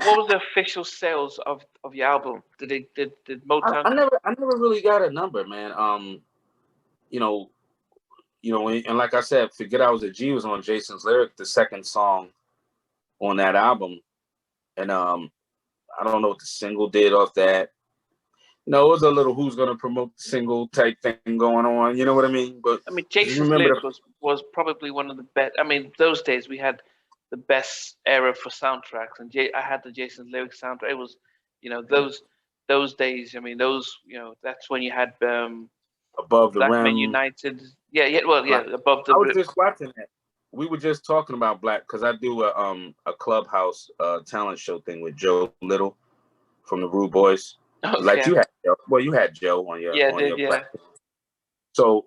what was the official sales of your album? Did Motown? I never really got a number, man. You know, and like I said, Forget I Was a G was on Jason's Lyric, the second song on that album, and I don't know what the single did off that. It was a little who's gonna promote the single type thing going on. You know what I mean? But I mean, you Jason's remember Lyric was probably one of the best. I mean, those days we had the best era for soundtracks, and I had the Jason's Lyric soundtrack. It was, those days. I mean, that's when you had Above the Black Men Rim. United. Yeah, yeah. Well, yeah, Black. Above the I was Rim. just watching that. We were just talking about Black because I do a Clubhouse talent show thing with Joe Little from the Rude Boys. Like Okay. you had Joe. Well, you had Joe on your Yeah, yeah. platform. So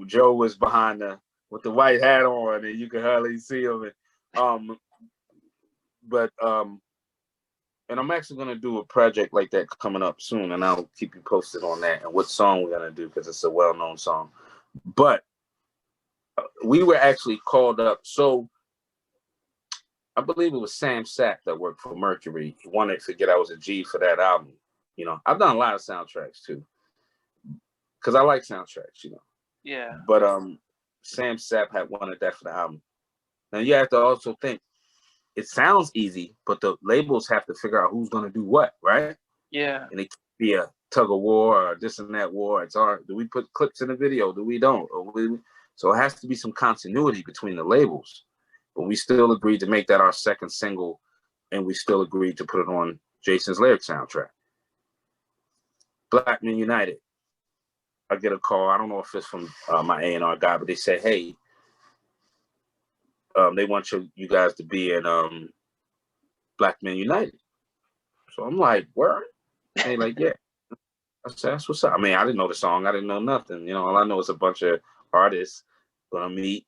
Joe was behind with the white hat on, and you could hardly see him. And I'm actually gonna do a project like that coming up soon, and I'll keep you posted on that and what song we're gonna do because it's a well-known song. But we were actually called up. So I believe it was Sam Sapp that worked for Mercury. He wanted to Forget I Was a G for that album. I've done a lot of soundtracks too, because I like soundtracks. Yeah. But Sam Sapp had wanted that for the album. Now you have to also think it sounds easy, but the labels have to figure out who's going to do what, right? Yeah. And it could be a tug of war or this and that war. It's hard. Do we put clips in the video? Do we don't? So it has to be some continuity between the labels. But we still agreed to make that our second single, and we still agreed to put it on Jason's Lyric soundtrack. Black Men United. I get a call. I don't know if it's from my A&R guy, but they say, hey, they want you guys to be in Black Men United. So I'm like, word? And they like, yeah. I said, that's what's up. I mean, I didn't know the song. I didn't know nothing. All I know is a bunch of artists gonna meet,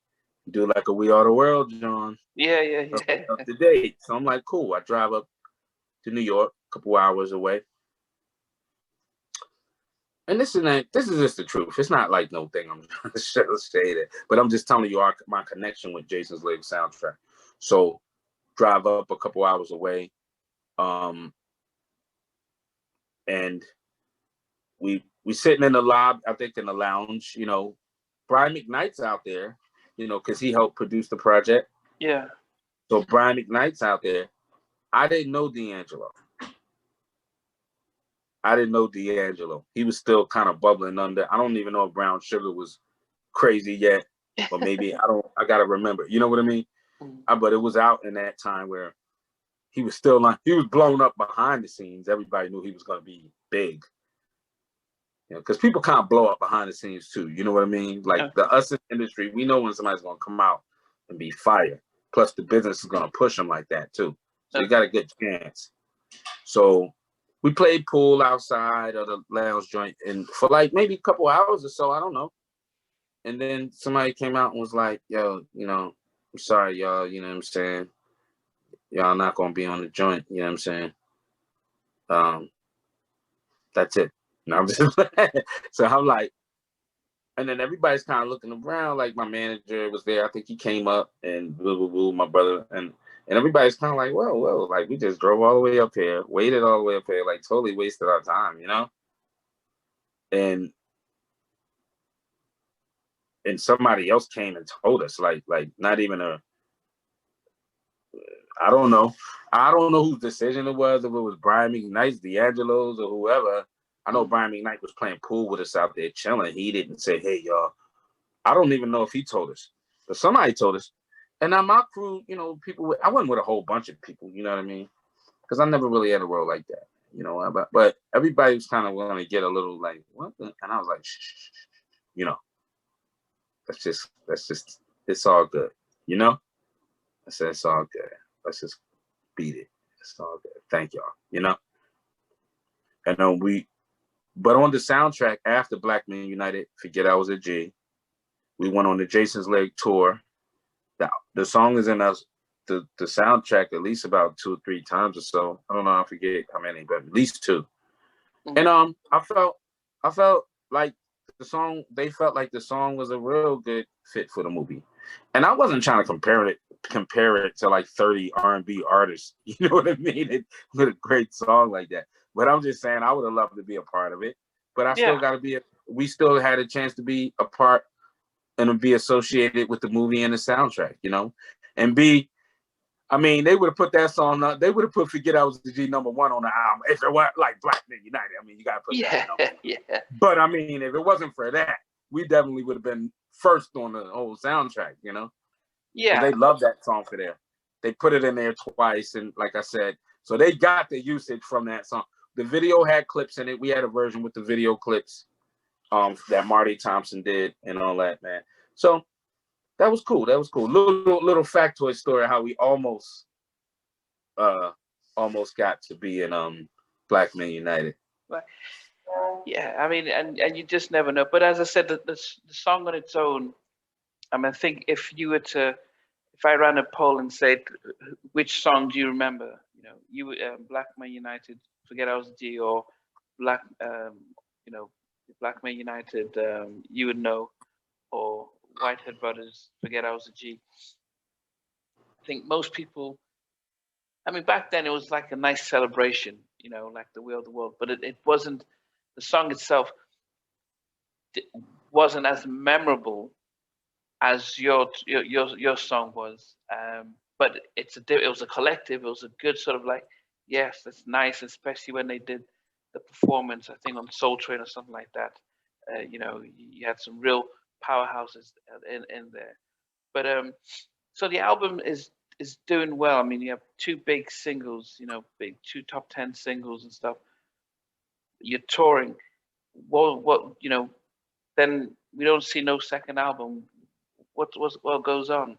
do like a We Are the World, John. Yeah. Up to date. So I'm like, cool. I drive up to New York, a couple hours away. And this is just the truth. It's not like no thing I'm trying to say that, but I'm just telling you my connection with Jason's Lyric soundtrack. So drive up a couple hours away, and we sitting in the lobby, I think in the lounge. Brian McKnight's out there, because he helped produce the project. Yeah. So Brian McKnight's out there. I didn't know D'Angelo. He was still kind of bubbling under. I don't even know if Brown Sugar was crazy yet, or maybe I gotta remember. You know what I mean? But it was out in that time where he was still he was blown up behind the scenes. Everybody knew he was gonna be big. Because people can't blow up behind the scenes too. You know what I mean? Like us in the industry, we know when somebody's gonna come out and be fire. Plus the business is gonna push them like that too. So you got a good chance. So we played pool outside of the lounge joint, and for like maybe a couple hours or so, I don't know. And then somebody came out and was like, yo, I'm sorry, y'all, you know what I'm saying? Y'all not gonna be on the joint, you know what I'm saying? That's it. And I'm just so I'm like, and then everybody's kind of looking around, like my manager was there. I think he came up and my brother, and everybody's kind of like, whoa, like we just drove all the way up here, waited all the way up here, like totally wasted our time, And somebody else came and told us, like not even I don't know whose decision it was, if it was Brian McKnight's, D'Angelo's, or whoever. I know Brian McKnight was playing pool with us out there chilling. He didn't say, hey, y'all. I don't even know if he told us, but somebody told us. And now my crew, people, I wasn't with a whole bunch of people, you know what I mean? Because I never really had a role like that, but everybody was kind of willing to get a little like, what? And I was like, shh, that's just, it's all good, I said, it's all good. Let's just beat it. It's all good. Thank y'all, And then but on the soundtrack after Black Men United, Forget I Was a G, we went on the Jason's Lyric tour. The song is in the soundtrack at least about 2 or 3 times or so. I don't know, I forget how many, but at least 2. And I felt like they felt like the song was a real good fit for the movie. And I wasn't trying to compare it compare it to like 30 R&B artists. You know what I mean? With a great song like that. But I'm just saying, I would have loved to be a part of it. But I still got to be. We still had a chance to be a part and to be associated with the movie and the soundtrack. You know, and B. I mean, they would have put that song up. They would have put "Forget I Was the G" #1 on the album if it was like Black Men United. I mean, you got to put that number. Yeah. But I mean, if it wasn't for that, we definitely would have been first on the whole soundtrack. You know. Yeah. They love that song for there. They put it in there twice, and like I said, so they got the usage from that song. The video had clips in it. We had a version with the video clips, that Marty Thompson did and all that, man. So that was cool. That was cool. Little factoid story how we almost got to be in Black Men United. Right. Yeah, I mean, and you just never know. But as I said, the song on its own, I mean, I think if I ran a poll and said, which song do you remember? You know, Black Men United, Forget I Was a G, or Black, Black Men United, You Would Know, or Whitehead Brothers, Forget I Was a G. I think most people, I mean, back then it was like a nice celebration, you know, like the Wheel of the World, but it wasn't, the song itself wasn't as memorable as your song was, but it was a collective. It was a good sort of like, yes, that's nice, especially when they did the performance. I think on Soul Train or something like that. You know, you had some real powerhouses in there. But so the album is doing well. I mean, you have two big singles, you know, two top 10 singles and stuff. You're touring. What you know? Then we don't see no second album. What goes on?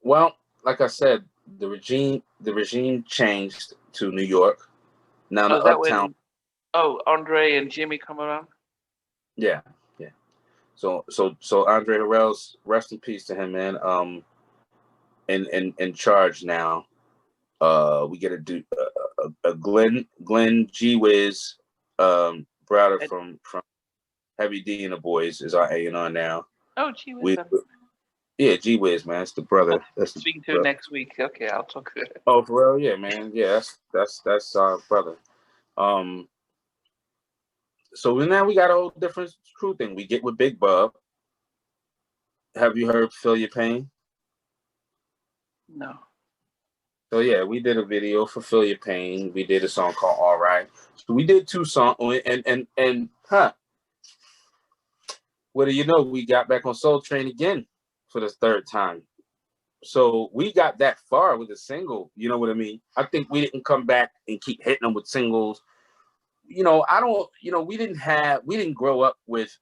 Well, like I said, the regime changed to New York. Now Oh, the is that Uptown. when Andre and Jimmy come around? Yeah. So Andre Harrell's, rest in peace to him, man. In charge now. We get a Glenn G Wiz, brother from Heavy D and the Boys is our A&R now. Oh, G Wiz. Yeah, G Wiz, man. It's the brother. That's speaking to next week. Okay, I'll talk to him. Oh, for real? Yeah, man. Yeah, that's our brother. So now we got a whole different crew thing. We get with Big Bub. Have you heard "Feel Your Pain"? No. So yeah, we did a video for "Feel Your Pain." We did a song called "All Right." So we did two songs, and what do you know? We got back on Soul Train again for the third time. So we got that far with a single. You know what I mean? I think we didn't come back and keep hitting them with singles. You know, we didn't grow up with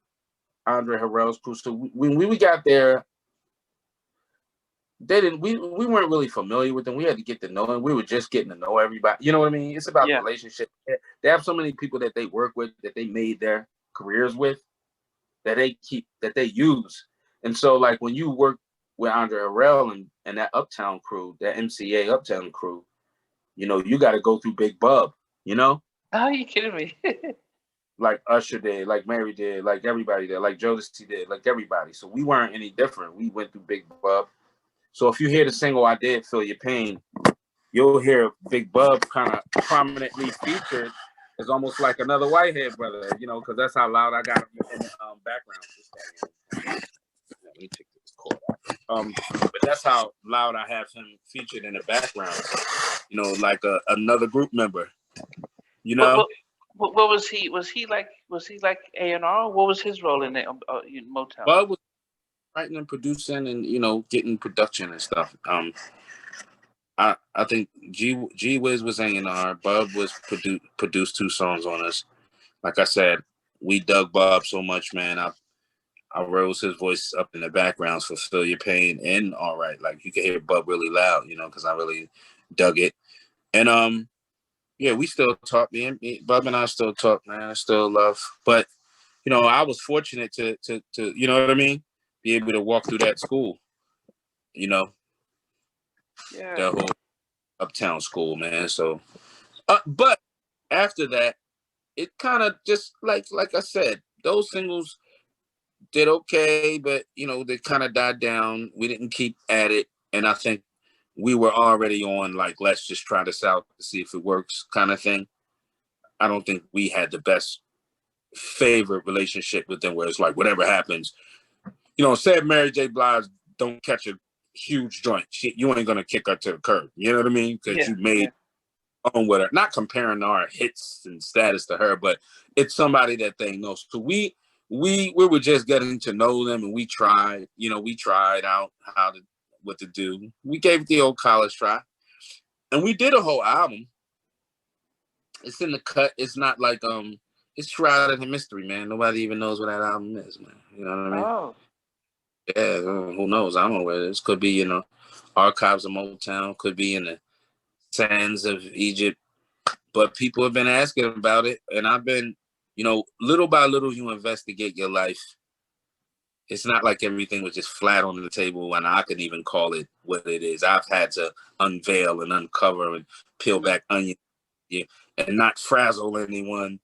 Andre Harrell's crew. So when we got there, we weren't really familiar with them. We had to get to know them. We were just getting to know everybody. You know what I mean? It's about the relationship. They have so many people that they work with, that they made their careers with, that they use. And so like when you work with Andre Harrell and that Uptown crew, that MCA Uptown crew, you know, you got to go through Big Bub, you know? Oh, are you kidding me? Like Usher did, like Mary did, like everybody did, like Jodeci did, like everybody. So we weren't any different. We went through Big Bub. So if you hear the single I did, "Feel Your Pain," you'll hear Big Bub kind of prominently featured as almost like another Whitehead brother, you know, because that's how loud I got him in the background. Let me take this cord out. But that's how loud I have him featured in the background, you know, like another group member, you know. What was he? Was he like A&R? What was his role in it in Motown? Bub was writing and producing and, you know, getting production and stuff. I think G Wiz was A&R. Bub was produced two songs on us. Like I said, we dug Bub so much, man. I rose his voice up in the backgrounds for "Feel Your Pain" and "All Right." Like you could hear Bub really loud, you know, because I really dug it. And yeah, we still talk. Bub and I still talk, man. I still love. But you know, I was fortunate to you know what I mean, be able to walk through that school. You know, that whole Uptown school, man. So, but after that, it kind of just like I said, those singles did okay, but you know they kind of died down. We didn't keep at it. And I think we were already on like, let's just try this out to see if it works kind of thing. I don't think we had the best favorite relationship with them where it's like, whatever happens, said Mary J. Blige don't catch a huge joint. You ain't going to kick her to the curb. You know what I mean? Because you made on with her. Not comparing our hits and status to her, but it's somebody that they know. So we were just getting to know them, and we tried out what to do. We gave it the old college try, and we did a whole album. It's in the cut. It's not like it's shrouded in mystery, man. Nobody even knows what that album is, man. You know what I mean? Oh. Yeah, who knows? I don't know where it is. Could be, archives of Motown. Could be in the sands of Egypt. But people have been asking about it, and I've been, little by little, you investigate your life. It's not like everything was just flat on the table, and I can even call it what it is. I've had to unveil and uncover and peel back onions, and not frazzle anyone,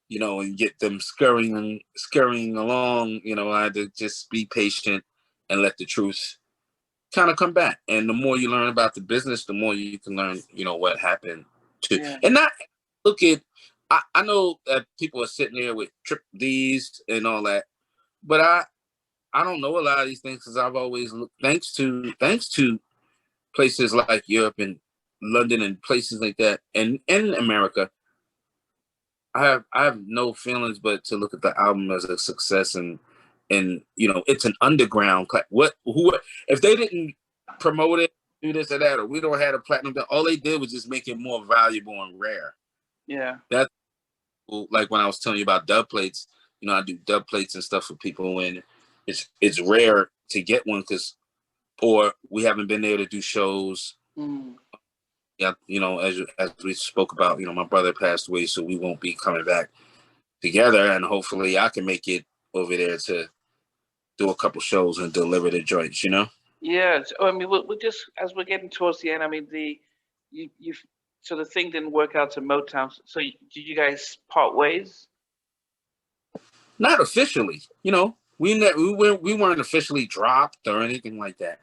and get them scurrying along. I had to just be patient and let the truth kind of come back. And the more you learn about the business, the more you can learn, what happened to, and not look at, I know that people are sitting there with trip D's and all that, but I don't know a lot of these things because I've always looked, thanks to places like Europe and London and places like that, and in America, I have no feelings but to look at the album as a success, and it's an underground. If they didn't promote it, do this or that, or we don't have a platinum, all they did was just make it more valuable and rare. Yeah, that's like when I was telling you about dub plates. I do dub plates and stuff for people, and it's rare to get one or we haven't been there to do shows. Yeah, as we spoke about, my brother passed away, so we won't be coming back together, and hopefully I can make it over there to do a couple shows and deliver the joints, Yeah, I mean, we're just as we're getting towards the end. I mean, so the thing didn't work out to Motown. So did you guys part ways? Not officially, we weren't officially dropped or anything like that.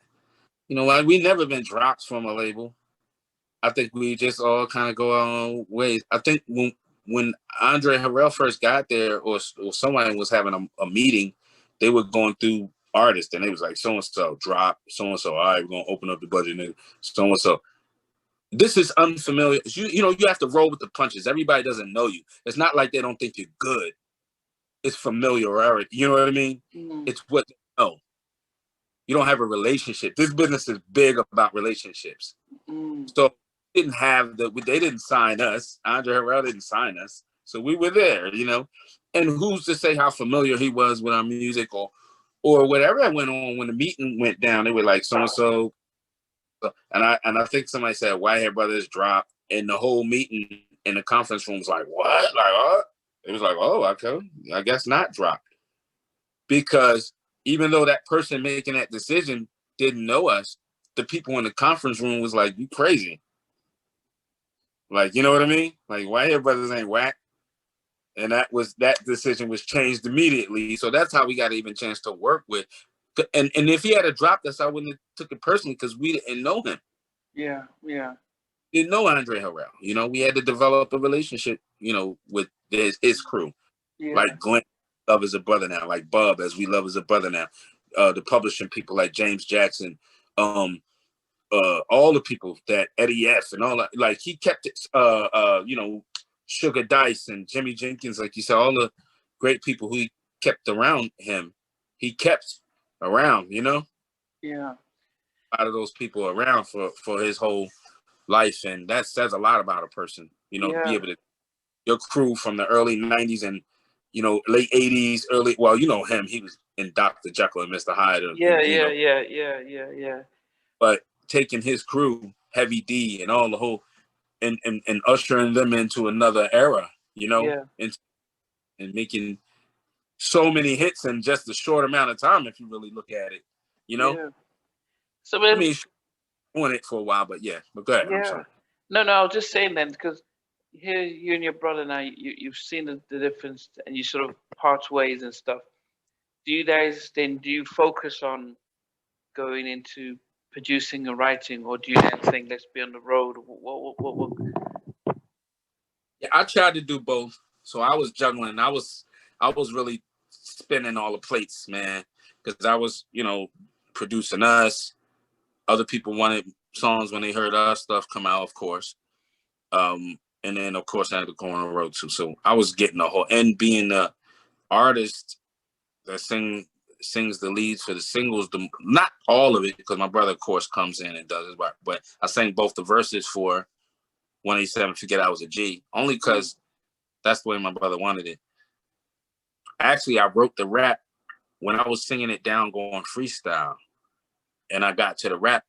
Like we never been dropped from a label. I think we just all kind of go our own ways. I think when Andre Harrell first got there, or someone was having a meeting, they were going through artists, and it was like, so-and-so drop, so-and-so, all right, we're going to open up the budget, so-and-so. This is unfamiliar. You have to roll with the punches. Everybody doesn't know you. It's not like they don't think you're good. It's familiarity. You know what I mean? It's what they know. You don't have a relationship. This business is big about relationships. So they didn't sign us. Andre Harrell didn't sign us. So we were there, And who's to say how familiar he was with our music or whatever that went on when the meeting went down? They were like, so-and-so. And I think somebody said Whitehead Brothers dropped, and the whole meeting in the conference room was like, what? Like, what? It was like, oh, okay, I guess not dropped. Because even though that person making that decision didn't know us, the people in the conference room was like, you crazy. Like, you know what I mean? Like, Whitehead Brothers ain't whack. And that decision was changed immediately. So that's how we got even chance to work with. And if he had dropped us, I wouldn't have took it personally because we didn't know him. Yeah. Didn't know Andre Harrell. We had to develop a relationship, with his crew. Yeah. Like Glenn, love as a brother now. Like Bub, as we love as a brother now. The publishing people like James Jackson, all the people that Eddie F and all that. Like he kept it, Sugar Dice and Jimmy Jenkins, like you said, all the great people who he kept around him. He kept around, Yeah. A lot of those people around for his whole life, and that says a lot about a person, to be able to, your crew from the early 90s and, late 80s, him, he was in Dr. Jekyll and Mr. Hyde. Yeah. But taking his crew, Heavy D and all the whole, and ushering them into another era, and making so many hits in just a short amount of time, if you really look at it, Yeah. So I mean, doing it for a while, but go ahead. Yeah. I'm sorry. No, I was just saying then, because here you and your brother now, you've seen the difference, and you sort of part ways and stuff. Do you guys then focus on going into producing and writing, or do you then think, let's be on the road? Yeah, I tried to do both. So I was juggling. I was really spinning all the plates, man, because I was, producing us. Other people wanted songs when they heard our stuff come out, of course. And then of course I had to go on the road too. So I was getting the whole, and being the artist that sings the leads for the singles, not all of it, because my brother of course comes in and does it, but I sang both the verses for 187 Forget I Was a G, only because that's the way my brother wanted it. Actually, I wrote the rap when I was singing it down going freestyle, and I got to the rap.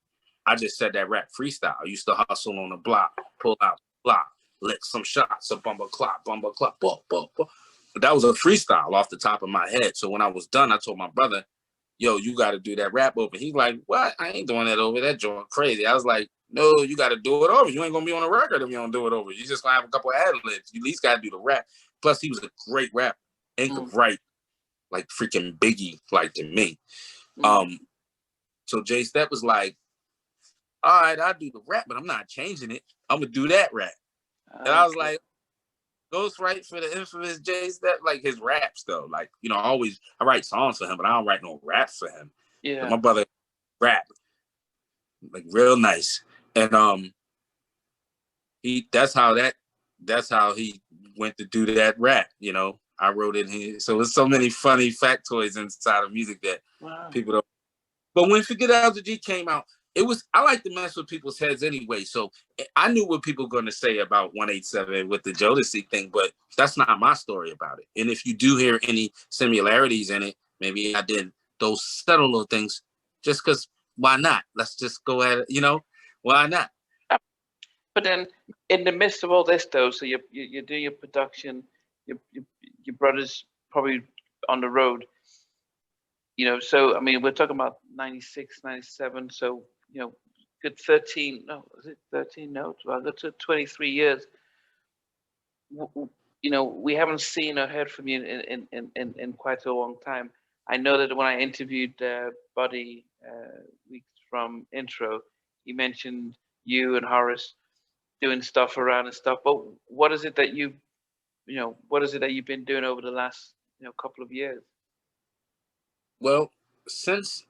I just said that rap freestyle. I used to hustle on the block, pull out block, lick some shots, a bumble clock, bumble. But that was a freestyle off the top of my head. So when I was done, I told my brother, yo, you got to do that rap over. He's like, what? I ain't doing that over. That joint crazy. I was like, no, you got to do it over. You ain't going to be on a record if you don't do it over. You just going to have a couple of ad-libs. You at least got to do the rap. Plus, he was a great rapper and could write like freaking Biggie, like to me. So Jay Step was like, all right, I'll do the rap, but I'm not changing it. I'm going to do that rap. And I was like, Ghostwrite for the infamous Jay Step, like his raps though. Like, I write songs for him, but I don't write no raps for him. Yeah. My brother rap, like real nice. And that's how he went to do that rap, I wrote it here. So there's so many funny factoids inside of music that people don't. But when Forget Out the G came out, I like to mess with people's heads anyway. So I knew what people were going to say about 187 with the Jodeci thing, but that's not my story about it. And if you do hear any similarities in it, maybe I did those subtle little things just because why not? Let's just go at it, why not? But then in the midst of all this though, so you do your production, your brother's probably on the road, so I mean we're talking about 96, 97, so good 13, no, was it 13? No, well, that's 23 years. We haven't seen or heard from you in quite a long time. I know that when I interviewed Buddy weeks from Intro, he mentioned you and Horace doing stuff around and stuff. But what is it that you've been doing over the last couple of years? Well, since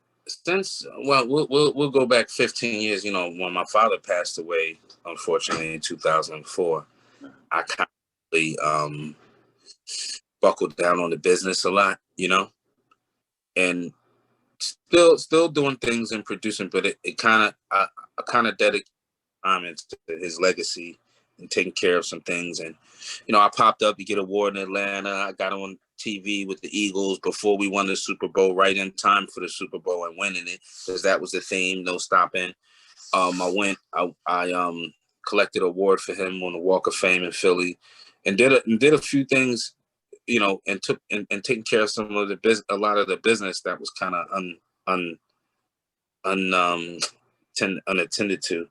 we'll go back 15 years. When my father passed away, unfortunately in 2004, I kind of buckled down on the business a lot, and still doing things and producing, but it kind of I kind of dedicate time into his legacy and taking care of some things. And I popped up to get an award in Atlanta. I got on TV with the Eagles before we won the Super Bowl, right in time for the Super Bowl and winning it, because that was the theme, no stopping. I collected an award for him on the Walk of Fame in Philly, and did a few things, and took and taking care of some of a lot of the business that was kind of unattended to.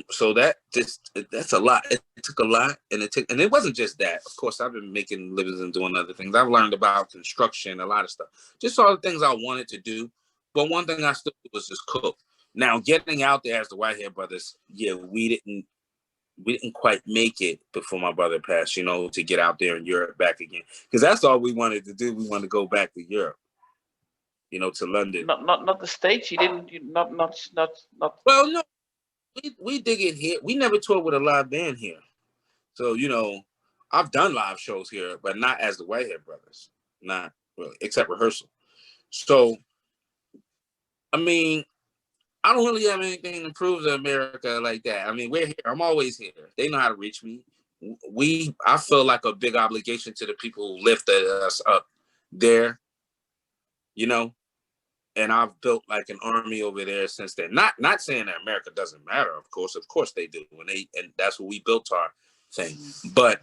So that's a lot. It took a lot, and it wasn't just that. Of course, I've been making livings and doing other things. I've learned about construction, a lot of stuff, just all the things I wanted to do. But one thing I still did was just cook. Now, getting out there as the Whitehead Brothers, yeah, we didn't quite make it before my brother passed, to get out there in Europe back again, because that's all we wanted to do. We wanted to go back to Europe, to London. Not the States. You didn't. Not. Well, no. We dig it here. We never toured with a live band here. So, I've done live shows here, but not as the Whitehead Brothers. Not really, except rehearsal. So, I mean, I don't really have anything to prove to America like that. I mean, we're here. I'm always here. They know how to reach me. I feel like a big obligation to the people who lifted us up there, and I've built like an army over there since then. Not saying that America doesn't matter, of course they do, and that's what we built our thing. But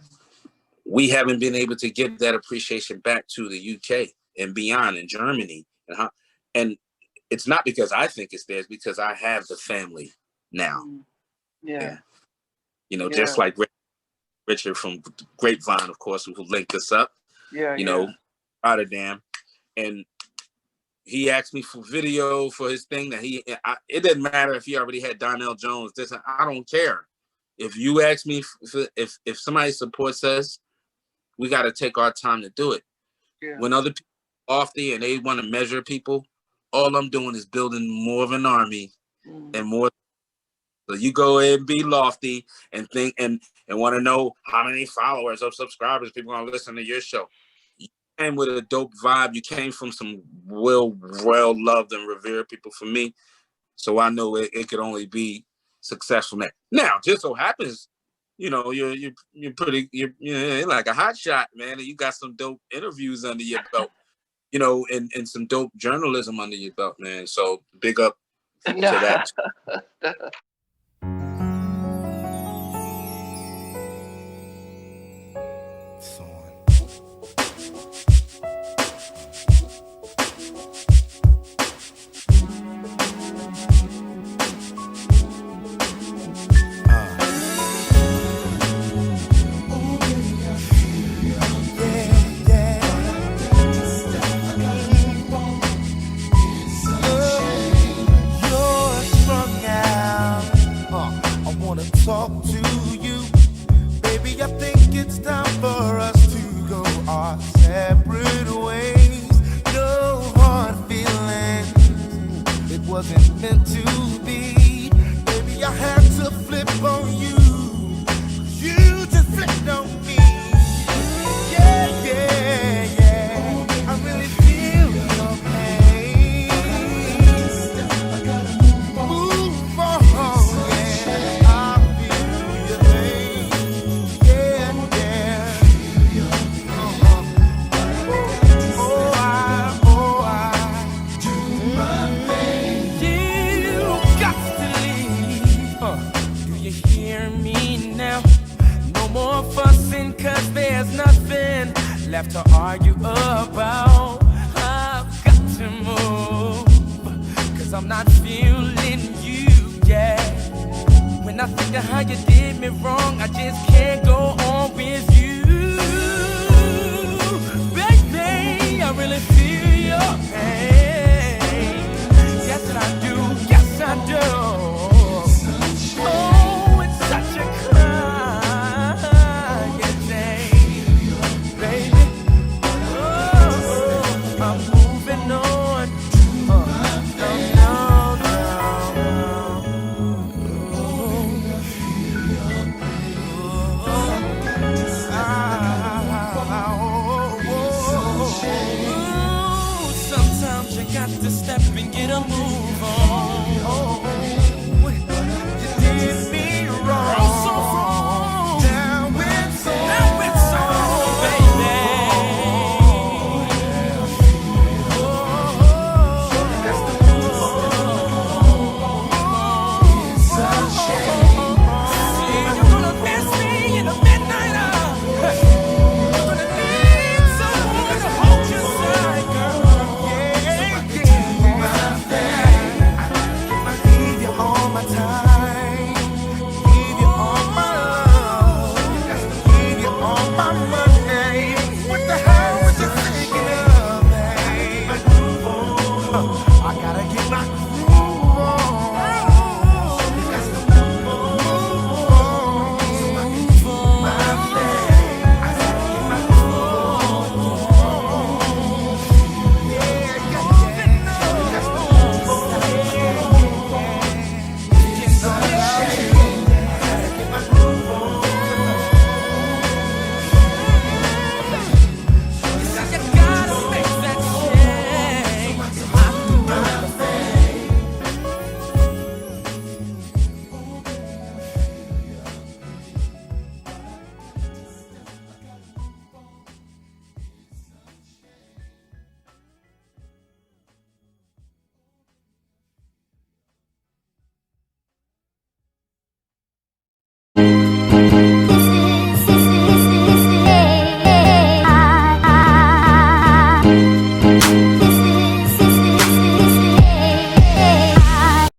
we haven't been able to give that appreciation back to the UK and beyond, in Germany, and it's not because I think it's theirs, because I have the family now. Yeah. Just like Richard from Grapevine, of course, who linked us up. Rotterdam, and he asked me for video for his thing that it didn't matter if he already had Donnell Jones. I don't care. If you ask me, if somebody supports us, we got to take our time to do it. Yeah. When other people are lofty and they want to measure people, all I'm doing is building more of an army and more. So you go ahead and be lofty and think and want to know how many followers or subscribers people are going to listen to your show. You came with a dope vibe. You came from some well loved and revered people for me. So I know it could only be successful now. Just so happens, you know, you're like a hot shot, man, and you got some dope interviews under your belt, you know, and some dope journalism under your belt, man. So big up to that. Talk to you, baby. I think it's time for us to go our separate ways. No hard feelings, it wasn't meant to be. Baby, I had to flip on you. You just flipped on me. Yeah, yeah, yeah. I really feel your pain. Move on, yeah. Cause there's nothing left to argue about. I've got to move, cause I'm not feeling you yet. When I think of how you did me wrong, I just can't go